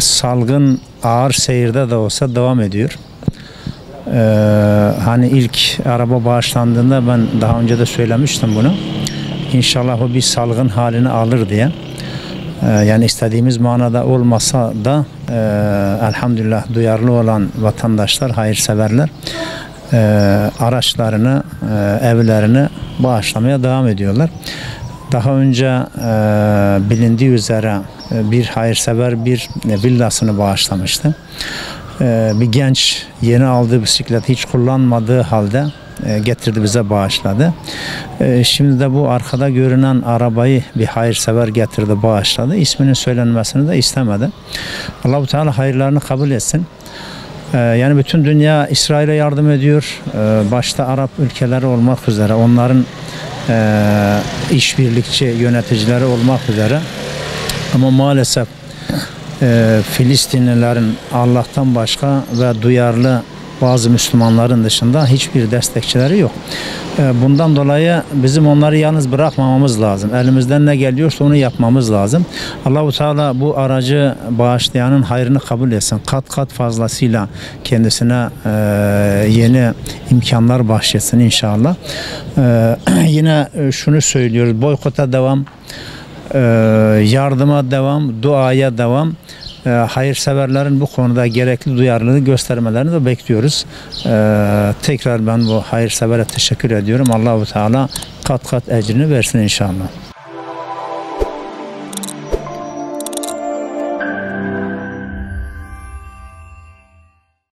Salgın ağır seyirde de olsa devam ediyor. Hani ilk araba bağışlandığında ben daha önce de söylemiştim bunu. İnşallah o bir salgın halini alır diye. Yani istediğimiz manada olmasa da elhamdülillah duyarlı olan vatandaşlar, hayırseverler araçlarını, evlerini bağışlamaya devam ediyorlar. Daha önce bilindiği üzere bir hayırsever bir villasını bağışlamıştı. Bir genç yeni aldığı bisiklet hiç kullanmadığı halde getirdi bize bağışladı. Şimdi de bu arkada görünen arabayı bir hayırsever getirdi bağışladı. İsminin söylenmesini de istemedi. Allah-u Teala hayırlarını kabul etsin. Yani bütün dünya İsrail'e yardım ediyor. Başta Arap ülkeleri olmak üzere onların işbirlikçi yöneticileri olmak üzere. Ama maalesef Filistinlilerin Allah'tan başka ve duyarlı bazı Müslümanların dışında hiçbir destekçileri yok. Bundan dolayı bizim onları yalnız bırakmamamız lazım. Elimizden ne geliyorsa onu yapmamız lazım. Allah-u Teala bu aracı bağışlayanın hayrını kabul etsin. Kat kat fazlasıyla kendisine yeni imkanlar bahşetsin inşallah. Yine şunu söylüyoruz. Boykota devam, yardıma devam, duaya devam. Hayırseverlerin bu konuda gerekli duyarlılığı göstermelerini de bekliyoruz. Tekrar ben bu hayırsevere teşekkür ediyorum. Allah-u Teala kat kat ecrini versin inşallah.